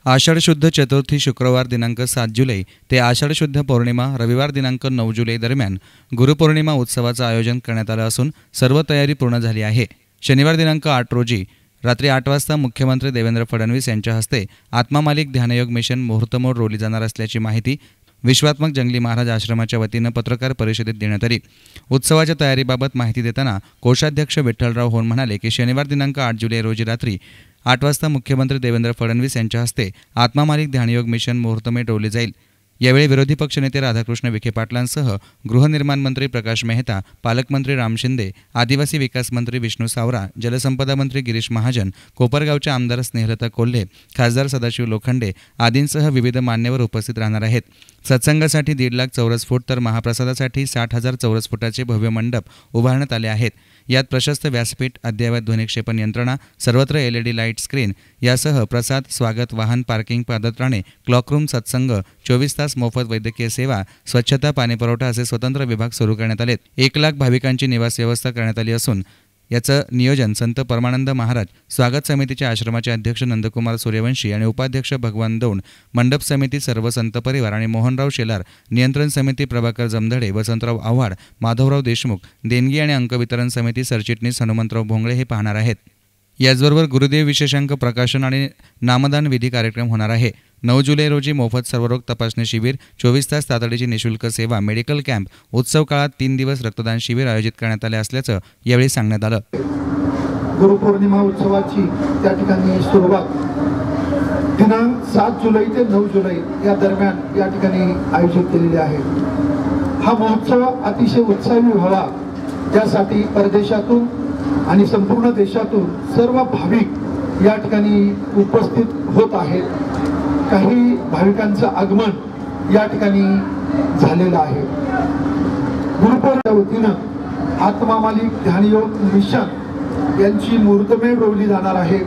आषाढ शुद्ध चतुर्थी शुक्रवार दिनांक 7 जुलै ते आषाढ शुद्ध पौर्णिमा रविवार दिनांक 9 जुलै दरम्यान गुरुपौर्णिमा उत्सवाचं आयोजन करण्यात आलं असून सर्व तयारी पूर्ण झाली आहे। शनिवार दिनांक 8 रोजी रात्री 8 वाजता मुख्यमंत्री देवेंद्र फडणवीस यांच्या हस्ते आत्मा मालिक ध्यानयोग मिशन मुहूर्तमेढ रोवली जाणार असल्याची माहिती विश्वात्मक जंगली महाराज आश्रमाच्या वतीनं पत्रकार परिषदेत देण्यात आली। उत्सवाच्या तयारीबाबत माहिती देताना कोषाध्यक्ष विठ्ठलराव होन म्हणाले की शनिवार दिनांक 8 जुलै रोजी रात्री 8 वाजता मुख्यमंत्री देवेंद्र फडणवीस यांच्या हस्ते आत्मा मालिक ध्यानयोग मिशन मुहूर्तमेढ रोवली जाईल। यावेळी विरोधी पक्षनेते राधाकृष्ण विखे पाटलांसह गृहनिर्माण मंत्री प्रकाश मेहता, पालकमंत्री राम शिंदे, आदिवासी विकास मंत्री विष्णू सावरा, जलसंपदा मंत्री गिरीश महाजन, कोपरगावच्या आमदार स्नेहलता कोल्हे, खासदार सदाशिव लोखंडे आदींसह विविध मान्यवर उपस्थित राहणार आहेत। सत्संगासाठी 1.5 लाख चौरस फूट तर महाप्रसादासाठी 60,000 चौरस फुटाचे भव्य मंडप उभारण्यात आले आहेत। यात प्रशस्त व्यासपीठ, अद्ययावत ध्वनिक्षेपण यंत्रणा, सर्वत्र LED लाईट स्क्रीन यासह प्रसाद, स्वागत, वाहन पार्किंग, पादत्राणे, क्लॉकरूम, सत्संग, 24 तास मोफत वैद्यकीय सेवा, स्वच्छता, पाणीपुरवठा असे स्वतंत्र विभाग सुरू करण्यात आलेत। 1 लाख भाविकांची निवास व्यवस्था करण्यात आली असून याचं नियोजन संत परमानंद महाराज, स्वागत समितीचे आश्रमाचे अध्यक्ष नंदकुमार सूर्यवंशी आणि उपाध्यक्ष भगवान दौंड, मंडप समिती सर्व संत परिवार आणि मोहनराव शेलार, नियंत्रण समिती प्रभाकर जमधडे, वसंतराव आव्हाड, माधवराव देशमुख, देणगी आणि अंक वितरण समिती सरचिटणीस हनुमंतराव भोंगळे हे पाहणार आहेत। याचबरोबर गुरुदेव विशेषांक प्रकाशन आणि नामदान विधी कार्यक्रम होणार आहे। 9 जुलै रोजी मोफत सर्वरोग तपासणी शिबिर, 24 तास तातडीची निशुल्क सेवा, मेडिकल कॅम्प, उत्सव काळात 3 दिवस रक्तदान शिबिर आयोजित करण्यात आले असल्याचं यावेळी सांगण्यात आलं। गुरुपौर्णिमा उत्सवाची त्या ठिकाणी सुरुवात दिनांक 7 जुलै ते 9 जुलै या दरम्यान या ठिकाणी आयोजित केलेली आहे। हा महोत्सव अतिशय उत्साही व्हावा यासाठी परदेशातून आणि संपूर्ण देशातून सर्व भाविक या ठिकाणी उपस्थित होत आहेत। काही भाविकांचं आगमन या ठिकाणी झालेलं आहे। गुरुपौर्णिमेच्या वतीनं आत्मा मालिक ध्यानयोग मिशन यांची मुहूर्तमेढ रोवली जाणार आहे।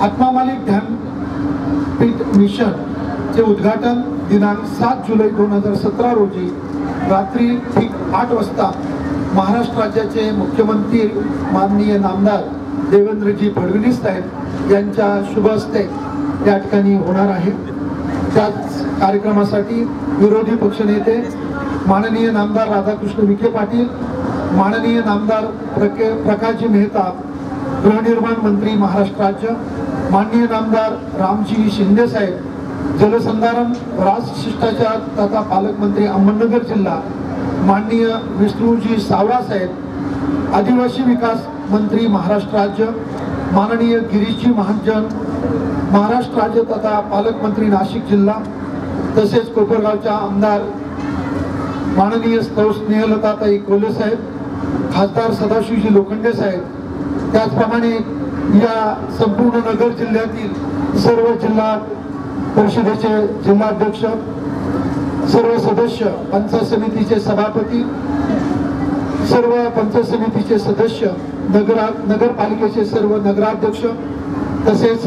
आत्मा मालिक ध्यानपीठ मिशन चे उद्घाटन दिनांक 7 जुलै 2017 रोजी रात्री ठीक 8 वाजता महाराष्ट्र राज्याचे मुख्यमंत्री माननीय नामदार देवेंद्रजी फडणवीस साहेब यांच्या शुभ हस्ते या ठिकाणी होणार आहे। त्याच कार्यक्रमासाठी विरोधी पक्षनेते माननीय नामदार राधाकृष्ण विखे पाटील, माननीय नामदार प्रकाशजी मेहता, गृहनिर्माण मंत्री महाराष्ट्र राज्य, माननीय नामदार रामजी शिंदे साहेब, जलसंधारण राजशिष्टाचार तथा पालकमंत्री अहमदनगर जिल्हा माननीय विष्णूजी सावरा साहेब, आदिवासी विकास मंत्री महाराष्ट्र राज्य माननीय गिरीशजी महाजन, महाराष्ट्र राज्य तथा पालकमंत्री नाशिक जिल्हा, तसेच कोपरगावच्या आमदार माननीय स्नेहलताताई कोल्हे साहेब, खासदार सदाशिवजी लोखंडे साहेब, त्याचप्रमाणे या संपूर्ण नगर जिल्ह्यातील सर्व जिल्हा परिषदेचे जिल्हाध्यक्ष, सर्व सदस्य, पंचायत समितीचे सभापती, सर्व पंचायत समितीचे सदस्य, नगरपालिकेचे सर्व नगराध्यक्ष तसेच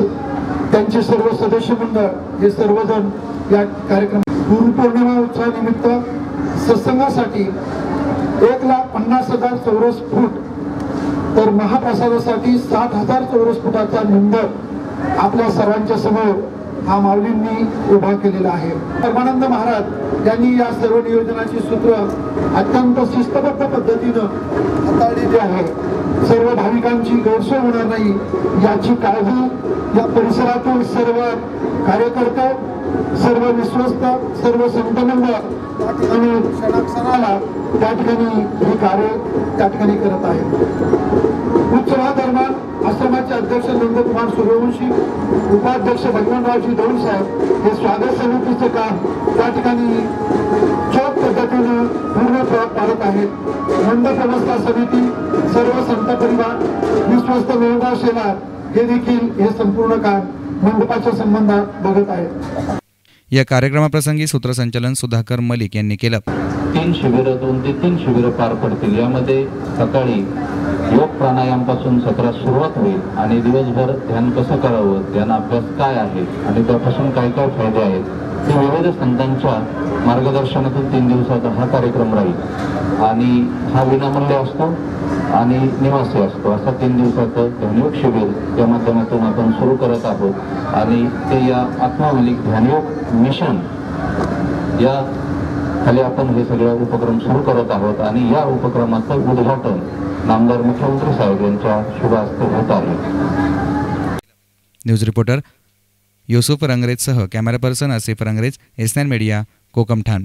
त्यांचे सर्व सदस्य मंडळ हे सर्वजण या कार्यक्रम गुरुपौर्णिमा उत्सवानिमित्त सत्संगासाठी 1,50,000 चौरस फूट तर महाप्रसादासाठी 60,000 चौरस फुटाचा मंडप आपल्या सर्वांच्या समोर हा माऊलींनी उभा केलेला आहे। परमानंद महाराज यांनी या सर्व नियोजनाची सूत्र अत्यंत शिस्तबद्ध पद्धतीनं हाताळलेली आहे। सर्व भाविकांची गैरसोय होणार नाही याची काळजी या परिसरातील सर्व कार्यकर्ते, सर्व विश्वस्त, सर्व संतमंडळ त्या ठिकाणी क्षणाक्षणाला त्या ठिकाणी हे कार्य त्या ठिकाणी करत आहेत। उत्सवादरम्यान आश्रमाचे अध्यक्ष नंदकुमार सूर्यवंशी, उपाध्यक्ष भगवानरावजी दौंड साहेब हे स्वागत समितीचे काम त्या ठिकाणी चोख पद्धतीनं पूर्ण पाडत आहेत। मंडप व्यवस्था समिती, सर्व संत परिवार, विश्वस्त मोहनराव शेलार हे देखील हे संपूर्ण काम मंडपाच्या संबंधात बघत आहेत। या कार्यक्रमाप्रसंगी सूत्रसंचालन सुधाकर मलिक यांनी केलं। 2 ते 3 शिबिरं पार पडतील। यामध्ये सकाळी योग प्राणायाम पासून सत्रात सुरुवात होईल आणि दिवसभर ध्यान कसं करावं, ध्यान अभ्यास काय आहे आणि त्यापासून काय काय फायदे आहेत हे विविध संतांच्या मार्गदर्शनातून 3 दिवसाचा हा कार्यक्रम राहील आणि हा विनामूल्य असतो आणि निवासी असतो. असा 3 दिवसाचं ध्यानयोग शिबिर या माध्यमातून आपण सुरू करत आहोत आणि ते या आत्मामालिक ध्यानयोग मिशन या खाली आपण हे सगळं उपक्रम सुरू करत आहोत आणि या उपक्रमाचं उद्घाटन नामदार मुख्यमंत्री साहेब यांच्या शुभ हस्ते होत आहे. न्यूज रिपोर्टर युसुफ रंगरेजसह कॅमेरा पर्सन आसिफ रंगरेज, एस9 मीडिया, कोकमठाण.